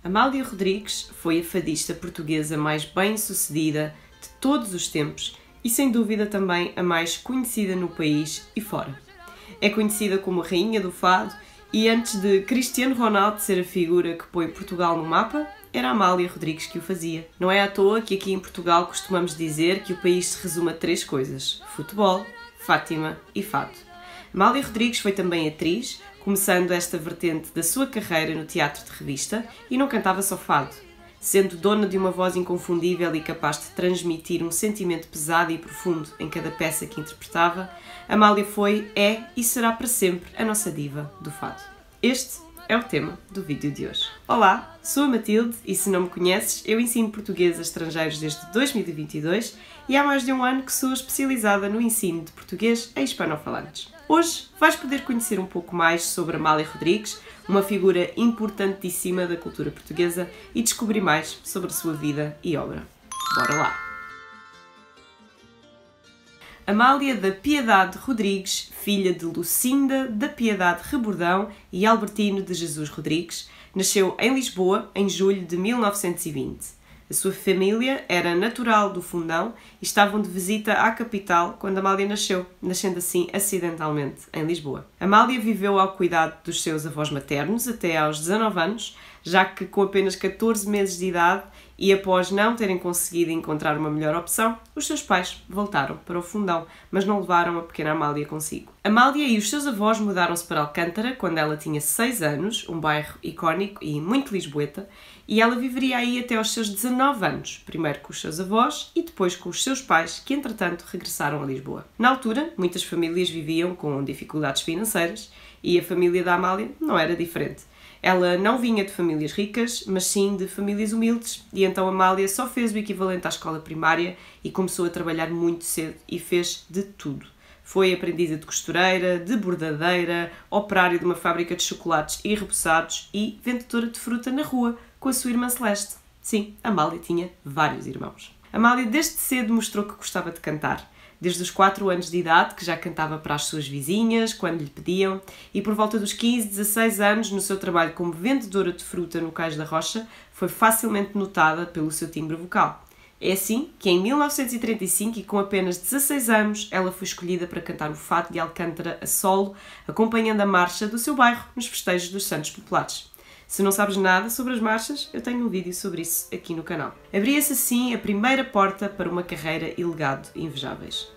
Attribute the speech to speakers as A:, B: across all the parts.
A: Amália Rodrigues foi a fadista portuguesa mais bem-sucedida de todos os tempos e, sem dúvida, também a mais conhecida no país e fora. É conhecida como a Rainha do Fado e, antes de Cristiano Ronaldo ser a figura que põe Portugal no mapa, era a Amália Rodrigues que o fazia. Não é à toa que aqui em Portugal costumamos dizer que o país se resume a 3 coisas: futebol, Fátima e fado. Amália Rodrigues foi também atriz, começando esta vertente da sua carreira no teatro de revista, e não cantava só fado. Sendo dona de uma voz inconfundível e capaz de transmitir um sentimento pesado e profundo em cada peça que interpretava, Amália foi, é e será para sempre a nossa diva do fado. Este é o tema do vídeo de hoje. Olá, sou a Matilde e, se não me conheces, eu ensino português a estrangeiros desde 2022 e há mais de um ano que sou especializada no ensino de português a hispanofalantes. Hoje vais poder conhecer um pouco mais sobre Amália Rodrigues, uma figura importantíssima da cultura portuguesa, e descobrir mais sobre a sua vida e obra. Bora lá! Amália da Piedade Rodrigues, filha de Lucinda da Piedade Rebordão e Albertino de Jesus Rodrigues, nasceu em Lisboa em julho de 1920. A sua família era natural do Fundão e estavam de visita à capital quando Amália nasceu, nascendo assim acidentalmente em Lisboa. Amália viveu ao cuidado dos seus avós maternos até aos 19 anos, já que com apenas 14 meses de idade e após não terem conseguido encontrar uma melhor opção, os seus pais voltaram para o Fundão, mas não levaram a pequena Amália consigo. Amália e os seus avós mudaram-se para Alcântara quando ela tinha 6 anos, um bairro icónico e muito lisboeta, e ela viveria aí até aos seus 19 anos, primeiro com os seus avós e depois com os seus pais, que entretanto regressaram a Lisboa. Na altura, muitas famílias viviam com dificuldades financeiras e a família da Amália não era diferente. Ela não vinha de famílias ricas, mas sim de famílias humildes, e então Amália só fez o equivalente à escola primária e começou a trabalhar muito cedo e fez de tudo. Foi aprendiza de costureira, de bordadeira, operária de uma fábrica de chocolates e repousados e vendedora de fruta na rua com a sua irmã Celeste. Sim, Amália tinha vários irmãos. Amália desde cedo mostrou que gostava de cantar. Desde os 4 anos de idade, que já cantava para as suas vizinhas, quando lhe pediam, e por volta dos 15, 16 anos, no seu trabalho como vendedora de fruta no Cais da Rocha, foi facilmente notada pelo seu timbre vocal. É assim que, em 1935, e com apenas 16 anos, ela foi escolhida para cantar o Fado de Alcântara a solo, acompanhando a marcha do seu bairro nos festejos dos Santos Populares. Se não sabes nada sobre as marchas, eu tenho um vídeo sobre isso aqui no canal. Abria-se assim a primeira porta para uma carreira e legado invejáveis.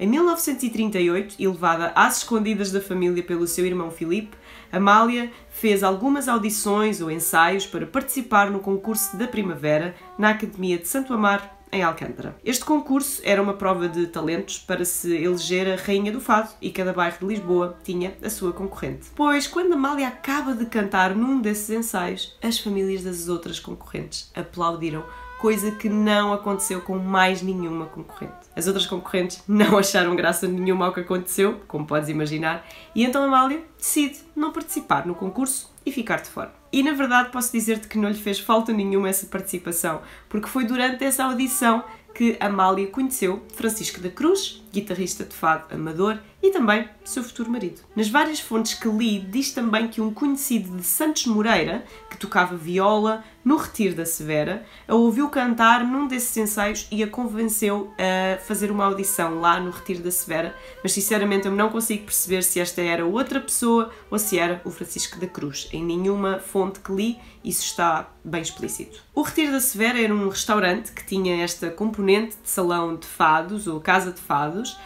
A: Em 1938, e levada às escondidas da família pelo seu irmão Filipe, Amália fez algumas audições ou ensaios para participar no concurso da Primavera na Academia de Santo Amaro, em Alcântara. Este concurso era uma prova de talentos para se eleger a Rainha do Fado e cada bairro de Lisboa tinha a sua concorrente. Pois, quando Amália acaba de cantar num desses ensaios, as famílias das outras concorrentes aplaudiram, coisa que não aconteceu com mais nenhuma concorrente. As outras concorrentes não acharam graça nenhuma ao que aconteceu, como podes imaginar, e então Amália decide não participar no concurso e ficar de fora. E na verdade posso dizer-te que não lhe fez falta nenhuma essa participação, porque foi durante essa audição que Amália conheceu Francisco da Cruz, guitarrista de fado amador, e também seu futuro marido. Nas várias fontes que li, diz também que um conhecido de Santos Moreira, que tocava viola no Retiro da Severa, a ouviu cantar num desses ensaios e a convenceu a fazer uma audição lá no Retiro da Severa, mas sinceramente eu não consigo perceber se esta era outra pessoa ou se era o Francisco da Cruz. Em nenhuma fonte que li isso está bem explícito. O Retiro da Severa era um restaurante que tinha esta componente de salão de fados ou casa de fados.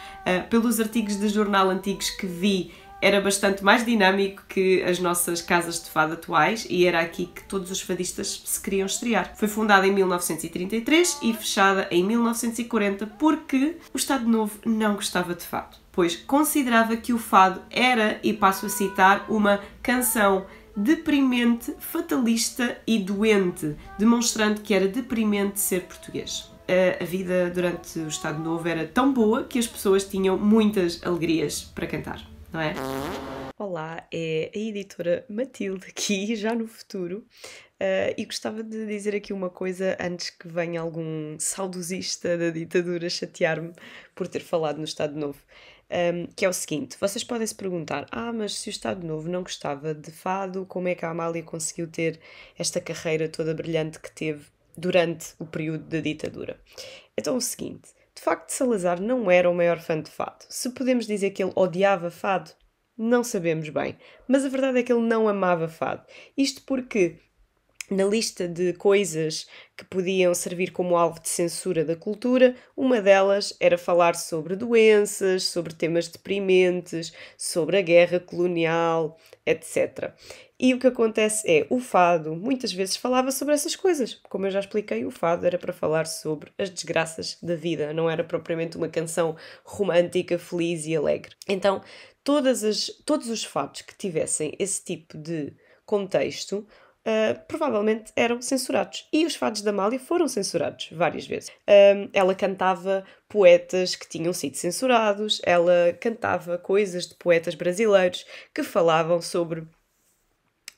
A: Pelos artigos de jornal antigos que vi, era bastante mais dinâmico que as nossas casas de fado atuais e era aqui que todos os fadistas se queriam estrear. Foi fundada em 1933 e fechada em 1940 porque o Estado Novo não gostava de fado, pois considerava que o fado era, e passo a citar, uma canção deprimente, fatalista e doente, demonstrando que era deprimente ser português. A vida durante o Estado Novo era tão boa que as pessoas tinham muitas alegrias para cantar, não é? Olá, é a editora Matilde aqui, já no futuro, e gostava de dizer aqui uma coisa antes que venha algum saudosista da ditadura chatear-me por ter falado no Estado Novo. que é o seguinte. Vocês podem se perguntar, mas se o Estado Novo não gostava de fado, como é que a Amália conseguiu ter esta carreira toda brilhante que teve durante o período da ditadura? Então é o seguinte, de facto Salazar não era o maior fã de fado. Se podemos dizer que ele odiava fado, não sabemos bem. Mas a verdade é que ele não amava fado. Isto porque na lista de coisas que podiam servir como alvo de censura da cultura, uma delas era falar sobre doenças, sobre temas deprimentes, sobre a guerra colonial, etc. E o que acontece é, o fado muitas vezes falava sobre essas coisas. Como eu já expliquei, o fado era para falar sobre as desgraças da vida, não era propriamente uma canção romântica, feliz e alegre. Então, todos os fados que tivessem esse tipo de contexto provavelmente eram censurados. E os fados da Amália foram censurados várias vezes. Ela cantava poetas que tinham sido censurados, ela cantava coisas de poetas brasileiros que falavam sobre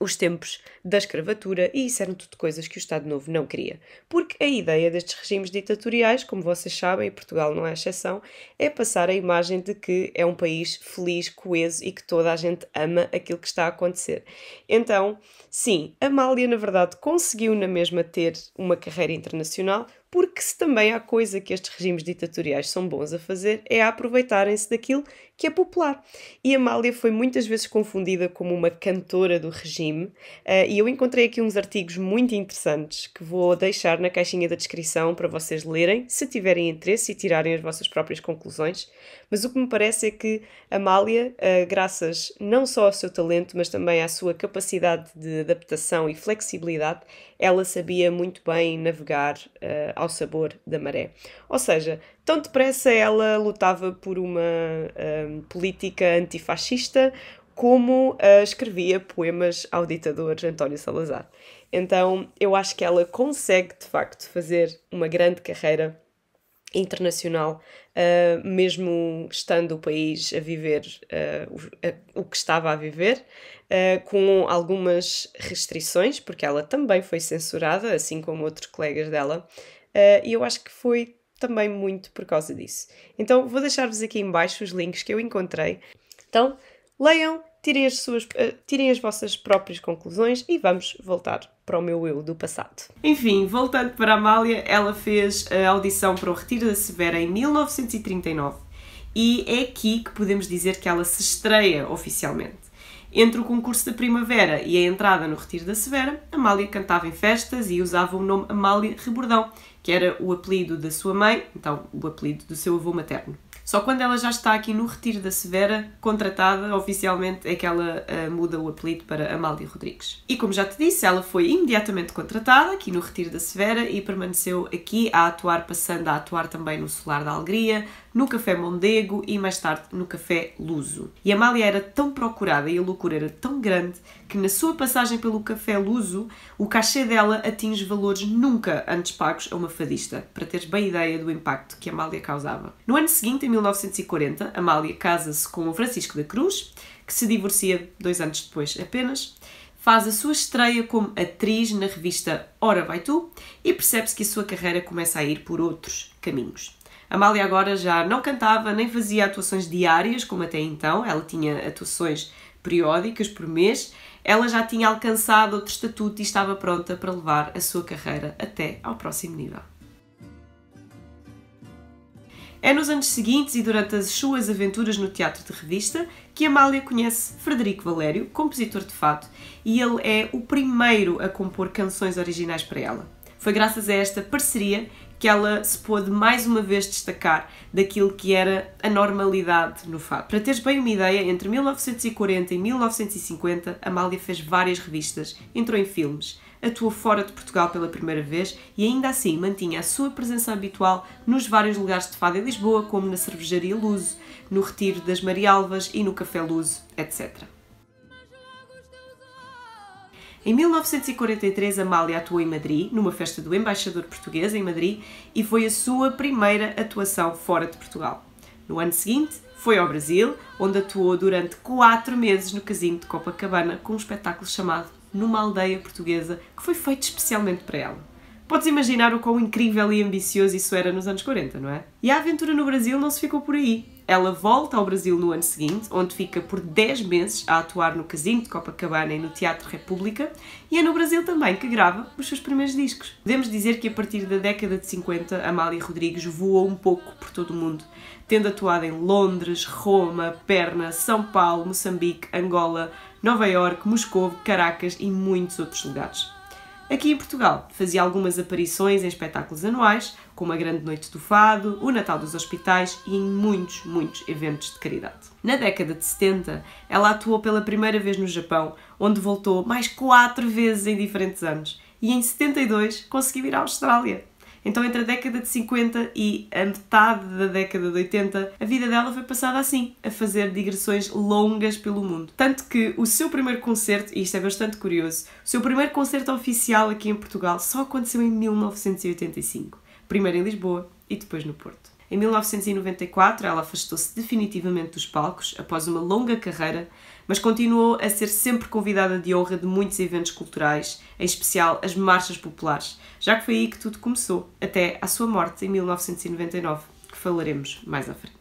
A: os tempos da escravatura, e isso eram tudo coisas que o Estado Novo não queria. Porque a ideia destes regimes ditatoriais, como vocês sabem, e Portugal não é exceção, é passar a imagem de que é um país feliz, coeso e que toda a gente ama aquilo que está a acontecer. Então, sim, a Amália, na verdade, conseguiu na mesma ter uma carreira internacional, porque se também há coisa que estes regimes ditatoriais são bons a fazer, é a aproveitarem-se daquilo que é popular. E a Amália foi muitas vezes confundida como uma cantora do regime, e eu encontrei aqui uns artigos muito interessantes que vou deixar na caixinha da descrição para vocês lerem, se tiverem interesse e tirarem as vossas próprias conclusões. Mas o que me parece é que a Amália, graças não só ao seu talento, mas também à sua capacidade de adaptação e flexibilidade, ela sabia muito bem navegar ao sabor da maré. Ou seja, tão depressa ela lutava por uma política antifascista, como escrevia poemas ao ditador António Salazar. Então, eu acho que ela consegue, de facto, fazer uma grande carreira internacional, mesmo estando o país a viver o que estava a viver, com algumas restrições, porque ela também foi censurada, assim como outros colegas dela, e eu acho que foi também muito por causa disso. Então vou deixar-vos aqui em baixo os links que eu encontrei. Então, leiam, tirem as vossas próprias conclusões e vamos voltar para o meu eu do passado. Enfim, voltando para a Amália, ela fez a audição para o Retiro da Severa em 1939 e é aqui que podemos dizer que ela se estreia oficialmente. Entre o concurso da Primavera e a entrada no Retiro da Severa, Amália cantava em festas e usava o nome Amália Rebordão, que era o apelido da sua mãe, então o apelido do seu avô materno. Só quando ela já está aqui no Retiro da Severa, contratada oficialmente, é que ela muda o apelido para Amália Rodrigues. E como já te disse, ela foi imediatamente contratada aqui no Retiro da Severa e permaneceu aqui a atuar, passando a atuar também no Solar da Alegria, no Café Mondego e mais tarde no Café Luso. E Amália era tão procurada e a loucura era tão grande que na sua passagem pelo Café Luso, o cachê dela atinge valores nunca antes pagos a uma fadista, para teres bem ideia do impacto que Amália causava. No ano seguinte, em 1940, Amália casa-se com o Francisco da Cruz, que se divorcia 2 anos depois apenas, faz a sua estreia como atriz na revista Ora Vai Tu e percebe-se que a sua carreira começa a ir por outros caminhos. Amália agora já não cantava nem fazia atuações diárias como até então, ela tinha atuações periódicas por mês, ela já tinha alcançado outro estatuto e estava pronta para levar a sua carreira até ao próximo nível. É nos anos seguintes e durante as suas aventuras no teatro de revista que Amália conhece Frederico Valério, compositor de fado, e ele é o primeiro a compor canções originais para ela. Foi graças a esta parceria que ela se pôde mais uma vez destacar daquilo que era a normalidade no fado. Para teres bem uma ideia, entre 1940 e 1950, Amália fez várias revistas, entrou em filmes, atuou fora de Portugal pela primeira vez e ainda assim mantinha a sua presença habitual nos vários lugares de fado em Lisboa, como na Cervejaria Luso, no Retiro das Marialvas e no Café Luso, etc. Em 1943, Amália atuou em Madrid, numa festa do embaixador português em Madrid, e foi a sua primeira atuação fora de Portugal. No ano seguinte, foi ao Brasil, onde atuou durante 4 meses no Casino de Copacabana, com um espetáculo chamado Numa Aldeia Portuguesa, que foi feito especialmente para ela. Podes imaginar o quão incrível e ambicioso isso era nos anos 40, não é? E a aventura no Brasil não se ficou por aí. Ela volta ao Brasil no ano seguinte, onde fica por 10 meses a atuar no Casino de Copacabana e no Teatro República, e é no Brasil também que grava os seus primeiros discos. Podemos dizer que a partir da década de 50, Amália Rodrigues voou um pouco por todo o mundo, tendo atuado em Londres, Roma, Berna, São Paulo, Moçambique, Angola, Nova Iorque, Moscou, Caracas e muitos outros lugares. Aqui em Portugal, fazia algumas aparições em espetáculos anuais, como a Grande Noite do Fado, o Natal dos Hospitais e em muitos eventos de caridade. Na década de 70, ela atuou pela primeira vez no Japão, onde voltou mais 4 vezes em diferentes anos, e em 72 conseguiu ir à Austrália. Então, entre a década de 50 e a metade da década de 80, a vida dela foi passada assim, a fazer digressões longas pelo mundo. Tanto que o seu primeiro concerto, e isto é bastante curioso, o seu primeiro concerto oficial aqui em Portugal só aconteceu em 1985. Primeiro em Lisboa e depois no Porto. Em 1994, ela afastou-se definitivamente dos palcos, após uma longa carreira, mas continuou a ser sempre convidada de honra de muitos eventos culturais, em especial as marchas populares, já que foi aí que tudo começou, até à sua morte em 1999, que falaremos mais à frente.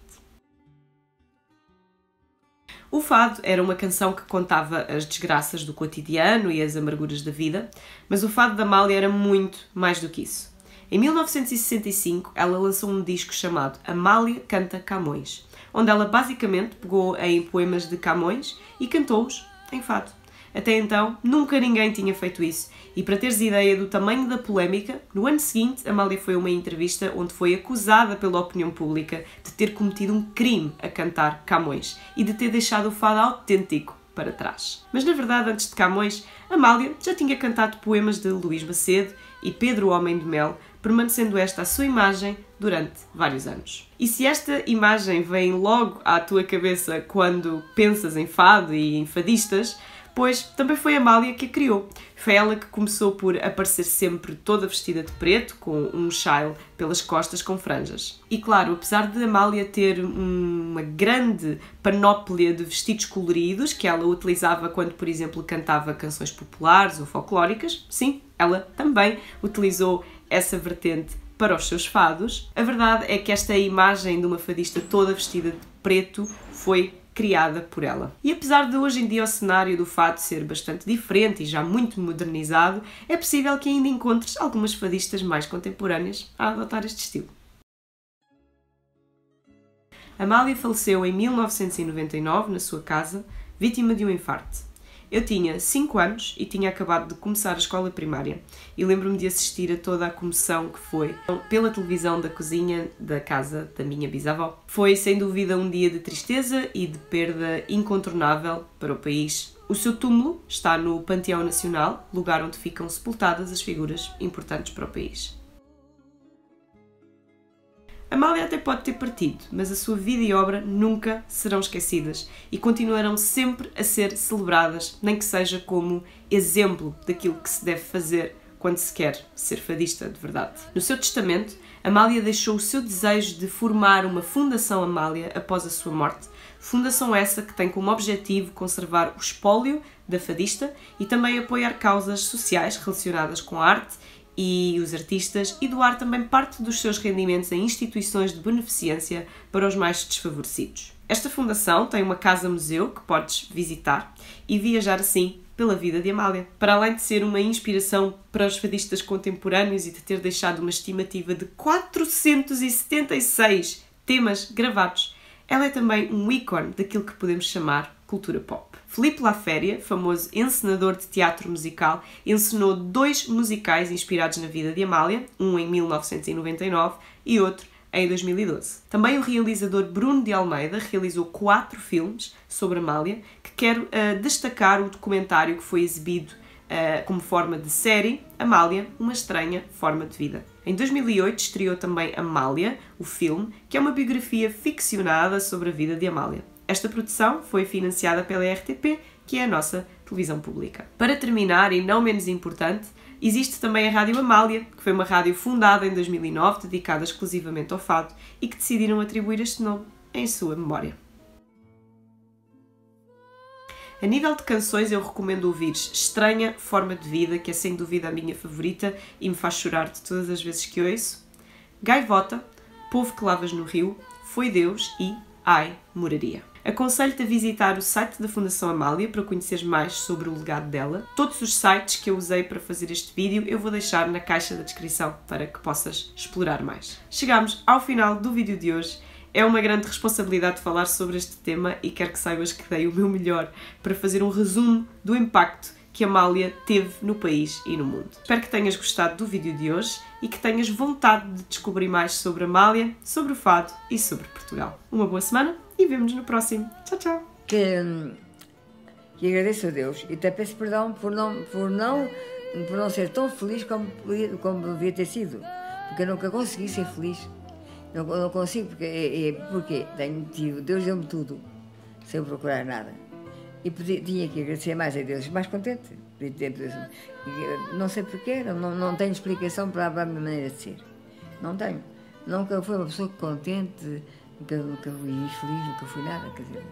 A: O fado era uma canção que contava as desgraças do cotidiano e as amarguras da vida, mas o fado da Amália era muito mais do que isso. Em 1965, ela lançou um disco chamado Amália Canta Camões, onde ela basicamente pegou em poemas de Camões e cantou-os em fado. Até então, nunca ninguém tinha feito isso, e para teres ideia do tamanho da polémica, no ano seguinte, Amália foi a uma entrevista onde foi acusada pela opinião pública de ter cometido um crime a cantar Camões e de ter deixado o fado autêntico para trás. Mas na verdade, antes de Camões, Amália já tinha cantado poemas de Luís Macedo e Pedro Homem de Mel, permanecendo esta a sua imagem durante vários anos. E se esta imagem vem logo à tua cabeça quando pensas em fado e em fadistas, pois também foi Amália que a criou. Foi ela que começou por aparecer sempre toda vestida de preto, com um chale pelas costas com franjas. E claro, apesar de Amália ter uma grande panóplia de vestidos coloridos, que ela utilizava quando, por exemplo, cantava canções populares ou folclóricas, sim, ela também utilizou essa vertente para os seus fados. A verdade é que esta imagem de uma fadista toda vestida de preto foi criada por ela. E apesar de hoje em dia o cenário do fado ser bastante diferente e já muito modernizado, é possível que ainda encontres algumas fadistas mais contemporâneas a adotar este estilo. Amália faleceu em 1999 na sua casa, vítima de um infarto. Eu tinha 5 anos e tinha acabado de começar a escola primária e lembro-me de assistir a toda a comoção que foi pela televisão da cozinha da casa da minha bisavó. Foi sem dúvida um dia de tristeza e de perda incontornável para o país. O seu túmulo está no Panteão Nacional, lugar onde ficam sepultadas as figuras importantes para o país. Amália até pode ter partido, mas a sua vida e obra nunca serão esquecidas e continuarão sempre a ser celebradas, nem que seja como exemplo daquilo que se deve fazer quando se quer ser fadista de verdade. No seu testamento, Amália deixou o seu desejo de formar uma Fundação Amália após a sua morte, fundação essa que tem como objetivo conservar o espólio da fadista e também apoiar causas sociais relacionadas com a arte e os artistas e doar também parte dos seus rendimentos em instituições de beneficência para os mais desfavorecidos. Esta fundação tem uma casa-museu que podes visitar e viajar assim pela vida de Amália. Para além de ser uma inspiração para os fadistas contemporâneos e de ter deixado uma estimativa de 476 temas gravados, ela é também um ícone daquilo que podemos chamar cultura pop. Filipe Laféria, famoso encenador de teatro musical, encenou 2 musicais inspirados na vida de Amália, um em 1999 e outro em 2012. Também o realizador Bruno de Almeida realizou 4 filmes sobre Amália, que quero destacar o documentário que foi exibido como forma de série, Amália, uma estranha forma de vida. Em 2008 estreou também Amália, o filme, que é uma biografia ficcionada sobre a vida de Amália. Esta produção foi financiada pela RTP, que é a nossa televisão pública. Para terminar, e não menos importante, existe também a Rádio Amália, que foi uma rádio fundada em 2009, dedicada exclusivamente ao fado, e que decidiram atribuir este nome em sua memória. A nível de canções, eu recomendo ouvires Estranha Forma de Vida, que é sem dúvida a minha favorita e me faz chorar de todas as vezes que ouço. Gaivota, Povo que Lavas no Rio, Foi Deus e Ai, Moraria. Aconselho-te a visitar o site da Fundação Amália para conheceres mais sobre o legado dela. Todos os sites que eu usei para fazer este vídeo eu vou deixar na caixa da descrição para que possas explorar mais. Chegamos ao final do vídeo de hoje. É uma grande responsabilidade falar sobre este tema e quero que saibas que dei o meu melhor para fazer um resumo do impacto que Amália teve no país e no mundo. Espero que tenhas gostado do vídeo de hoje e que tenhas vontade de descobrir mais sobre Amália, sobre o fado e sobre Portugal. Uma boa semana e vemo-nos no próximo. Tchau, tchau!
B: Que agradeço a Deus e até peço perdão por não ser tão feliz como devia ter sido, porque eu nunca consegui ser feliz. Não consigo, porque Deus deu-me tudo, sem procurar nada. E tinha que agradecer mais a Deus, mais contente. Não sei porquê, não tenho explicação para a minha maneira de ser. Não tenho. Nunca fui uma pessoa contente, nunca fui infeliz, nunca fui nada. Quer dizer,